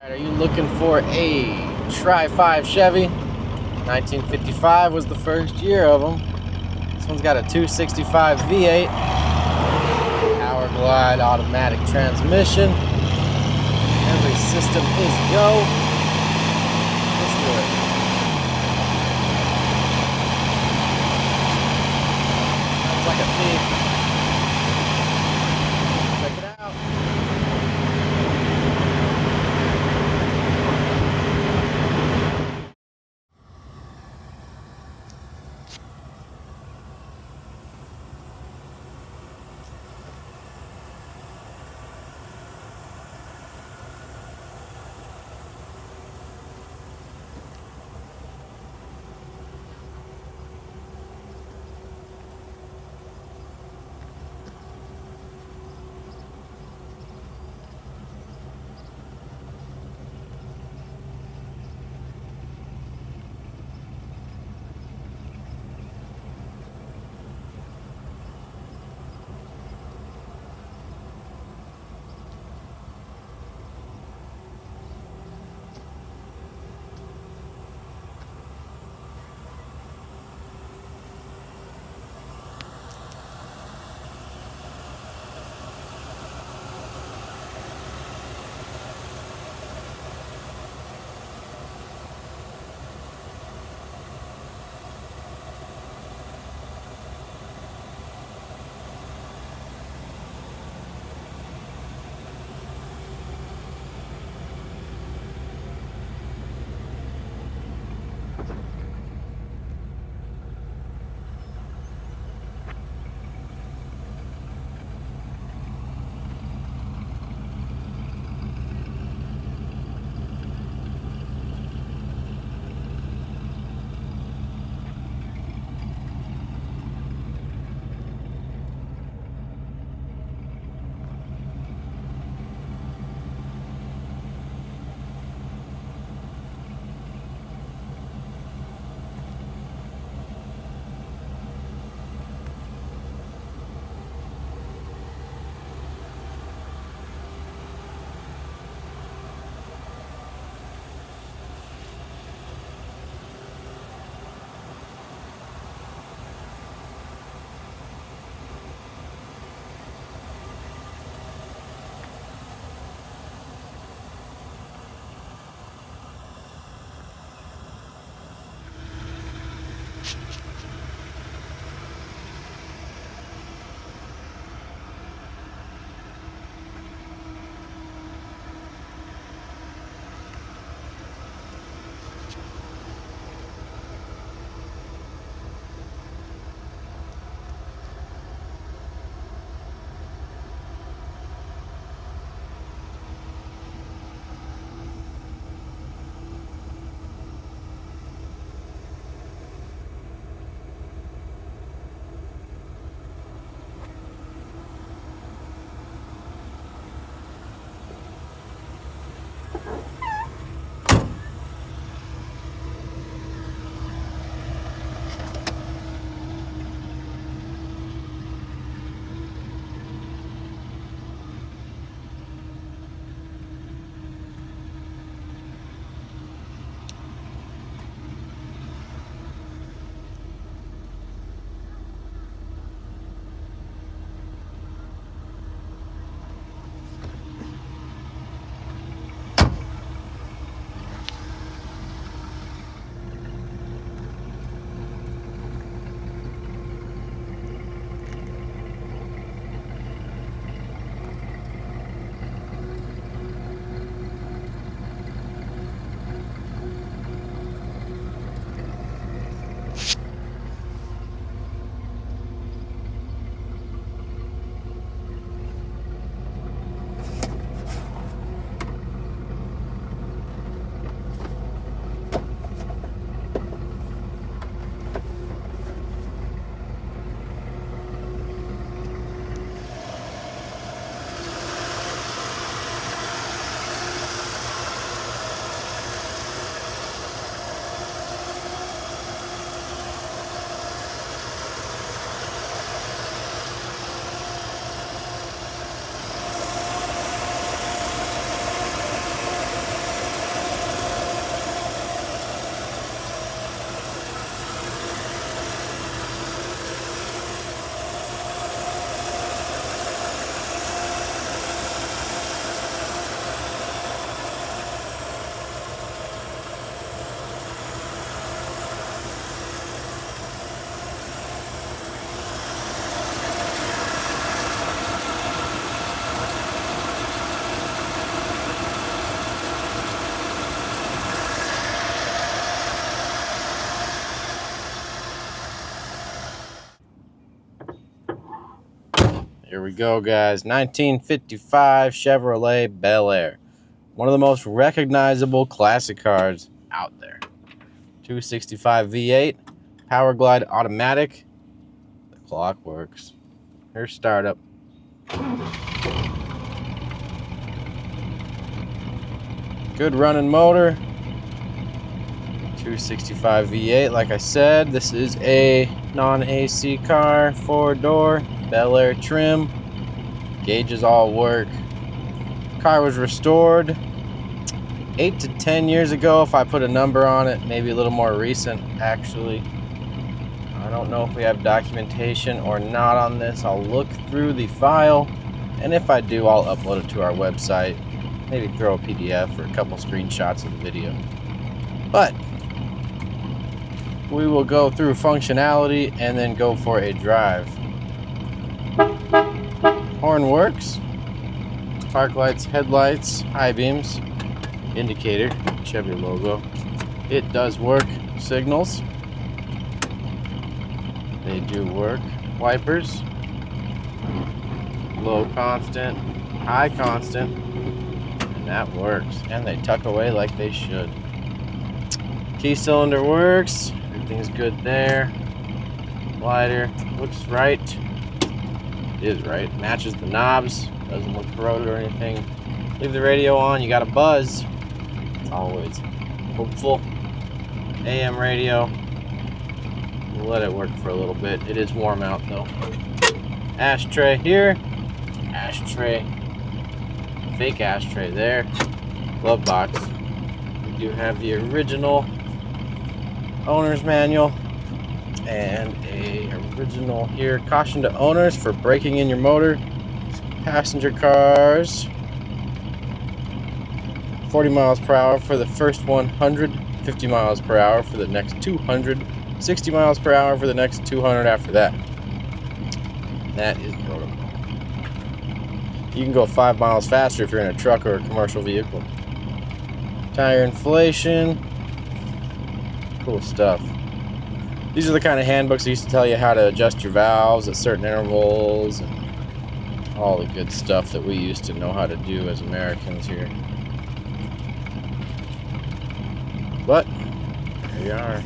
Are you looking for a Tri-Five Chevy? 1955 was the first year of them. This one's got a 265 V8, Powerglide automatic transmission. Every system is go. Listen to it. Sounds like a thief. Check it out. Here we go, guys. 1955 Chevrolet Bel Air. One of the most recognizable classic cars out there. 265 V8, Powerglide automatic. The clock works. Here's startup. Good running motor. 265 V8, like I said. This is a non-AC car, 4-door, Bel Air trim. Gauges all work. Car was restored 8 to 10 years ago, if I put a number on it. Maybe a little more recent, actually. I don't know if we have documentation or not on this. I'll look through the file, and if I do, I'll upload it to our website. Maybe throw a PDF or a couple screenshots of the video. But we will go through functionality and then go for a drive. Horn works. Park lights, headlights, high beams, indicator, Chevy logo. It does work. Signals, they do work. Wipers, low constant, high constant, and that works. And they tuck away like they should. Key cylinder works. Everything's good there. Slider looks right. It is right. Matches the knobs. Doesn't look corroded or anything. Leave the radio on. You got a buzz. It's always hopeful. AM radio. We'll let it work for a little bit. It is warm out though. Ashtray here. Ashtray. Fake ashtray there. Glove box. We do have the original owner's manual and a original here. Caution to owners for breaking in your motor. Passenger cars. 40 miles per hour for the first 100. 50 miles per hour for the next 200. 60 miles per hour for the next 200 after that. That is protocol. You can go 5 miles faster if you're in a truck or a commercial vehicle. Tire inflation. Cool stuff. These are the kind of handbooks that used to tell you how to adjust your valves at certain intervals and all the good stuff that we used to know how to do as Americans here. But here we are.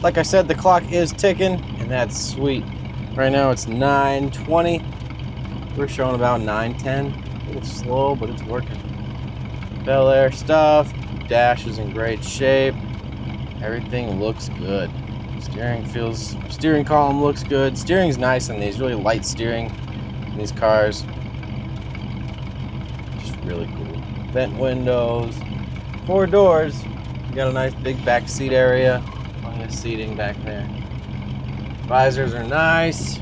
Like I said, the clock is ticking, and that's sweet. Right now it's 9:20. We're showing about 9:10. A little slow, but it's working. Bel Air stuff. Dash is in great shape. Everything looks good. Steering column looks good. Steering's nice in these, really light steering in these cars. Just really cool. Vent windows. 4 doors. You got a nice big back seat area. Plenty of seating back there. Visors are nice.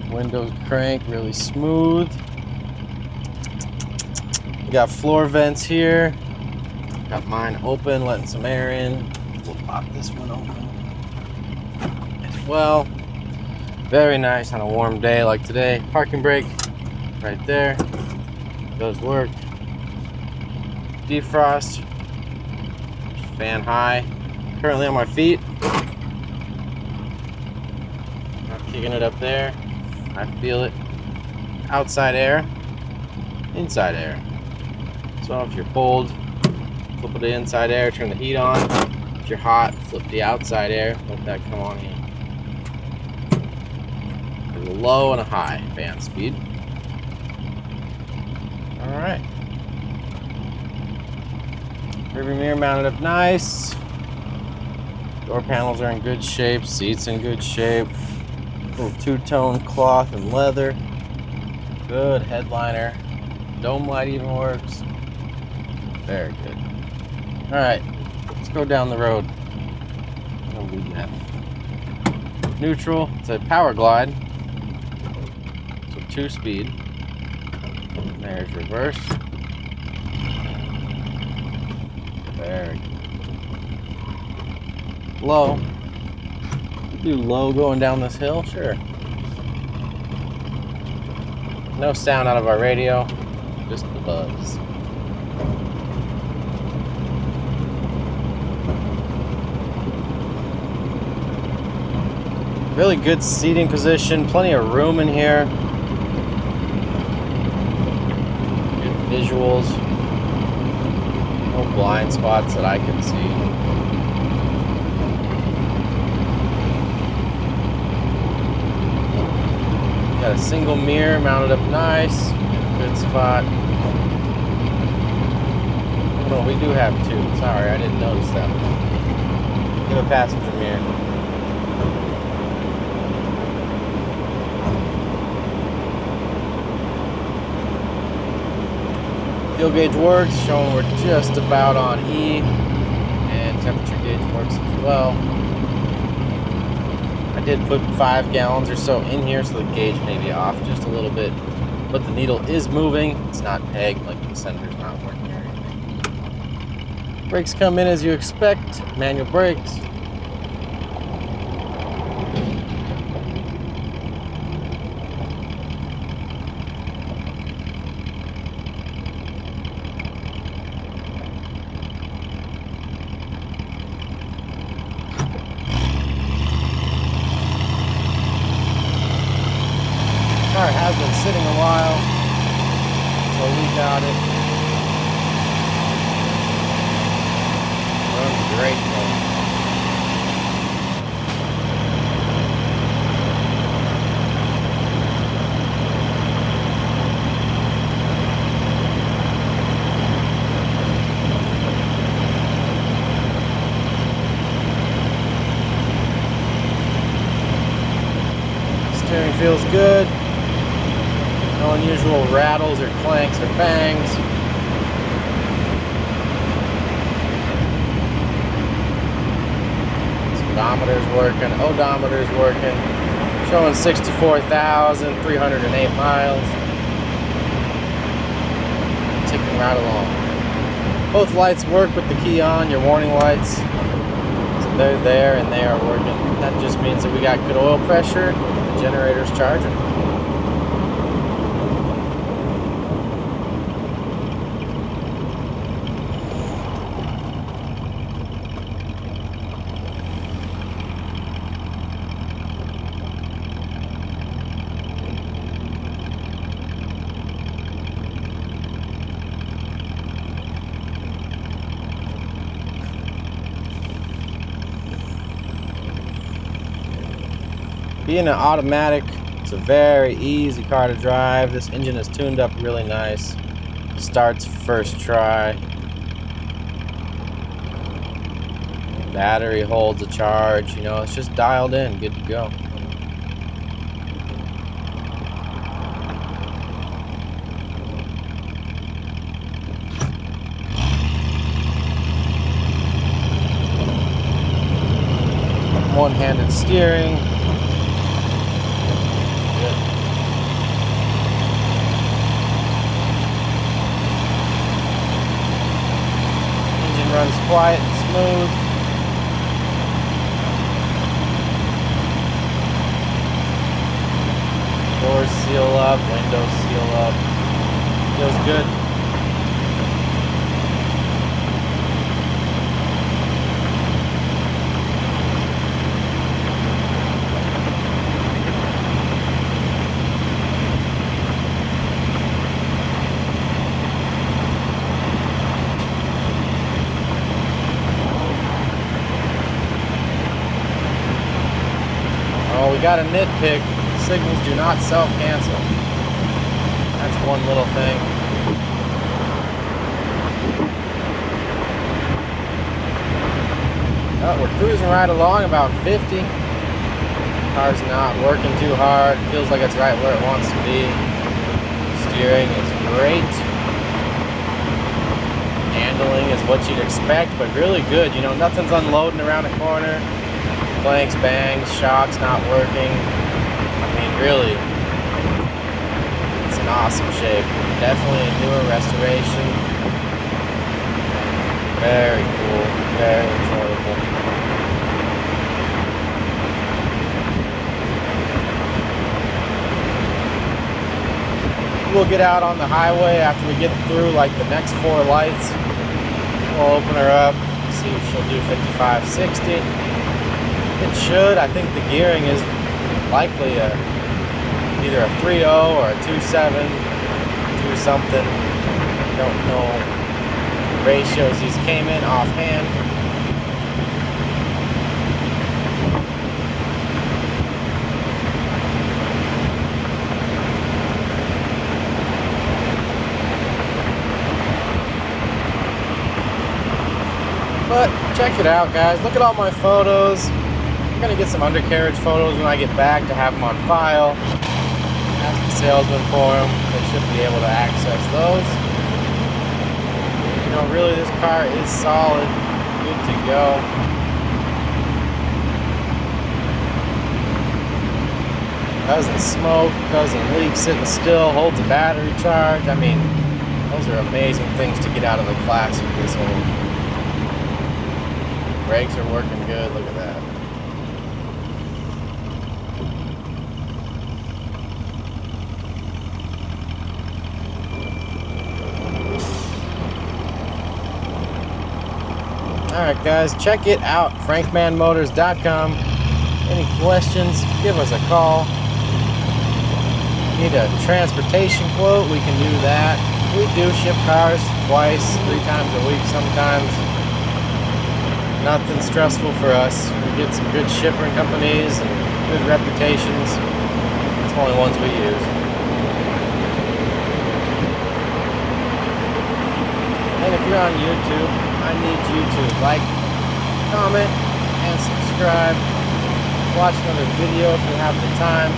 Windows crank really smooth. We got floor vents here. Got mine open, letting some air in. We'll pop this one open as well. Very nice on a warm day like today. Parking brake right there. Does work. Defrost. Fan high. Currently on my feet. Not kicking it up there. I feel it. Outside air. Inside air. So if you're cold, flip the inside air, turn the heat on. If you're hot, flip the outside air, let that come on in. There's a low and a high fan speed. Alright. Rearview mirror mounted up nice. Door panels are in good shape, seats in good shape. Little two-tone cloth and leather. Good headliner. Dome light even works. Very good. Alright, let's go down the road. I'll leave that. Neutral, it's a Powerglide. So 2-speed. There's reverse. Very good. Low. Do low going down this hill? Sure. No sound out of our radio, just the buzz. Really good seating position, plenty of room in here. Good visuals. No blind spots that I can see. Got a single mirror mounted up nice. Good spot. Oh no, we do have two. Sorry, I didn't notice that. Give a passenger mirror. Fuel gauge works, showing we're just about on E, and temperature gauge works as well. I did put 5 gallons or so in here, so the gauge may be off just a little bit, but the needle is moving. It's not pegged, like the sender's not working or anything. Brakes come in as you expect, manual brakes. Car has been sitting a while, so we got it. Runs great though. Steering feels good. No unusual rattles or clanks or bangs. Speedometer's working, odometer's working. Showing 64,308 miles. Ticking right along. Both lights work with the key on, your warning lights. So they're there and they are working. That just means that we got good oil pressure. The generator's charging. Being an automatic, it's a very easy car to drive. This engine is tuned up really nice. Starts first try. Battery holds a charge, you know, it's just dialed in, good to go. One-handed steering. Runs quiet and smooth. Doors seal up, windows seal up. Feels good. We got a nitpick. Signals do not self-cancel. That's one little thing. We're cruising right along about 50. Car's not working too hard. Feels like it's right where it wants to be. Steering is great. Handling is what you'd expect, but really good. You know, nothing's unloading around the corner. Clanks, bangs, shocks not working. I mean, really, it's in awesome shape. Definitely a newer restoration. Very cool, very enjoyable. We'll get out on the highway after we get through like the next 4 lights. We'll open her up, see if she'll do 55, 60. It should. I think the gearing is likely either a 3.0 or a 2.7, 2 something. Don't know ratios these came in offhand. But check it out, guys. Look at all my photos. I'm gonna get some undercarriage photos when I get back to have them on file. Ask the salesman for them. They should be able to access those. You know, really, this car is solid, good to go. Doesn't smoke, doesn't leak, sitting still, holds a battery charge. I mean, those are amazing things to get out of the Classic this old. Brakes are working good, look at that. Alright guys, check it out, frankmanmotors.com. Any questions, give us a call. Need a transportation quote, we can do that. We do ship cars twice, 3 times a week sometimes. Nothing stressful for us. We get some good shipping companies and good reputations. It's the only ones we use. And if you're on YouTube, I need you to like, comment, and subscribe. Watch another video if you have the time.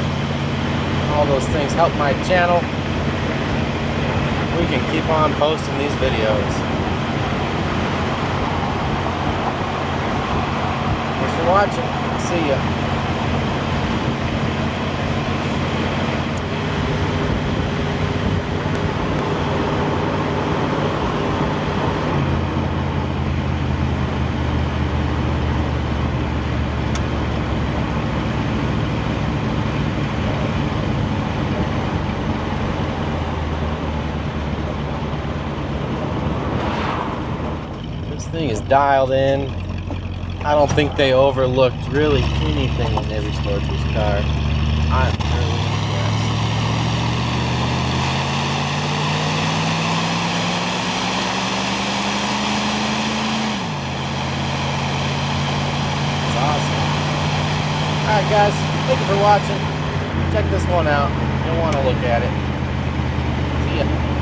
All those things help my channel. We can keep on posting these videos. Thanks for watching. See ya. Thing is dialed in. I don't think they overlooked really anything when they restored this car. I'm really impressed. It's awesome. Alright guys, thank you for watching. Check this one out. You'll want to look at it. See ya.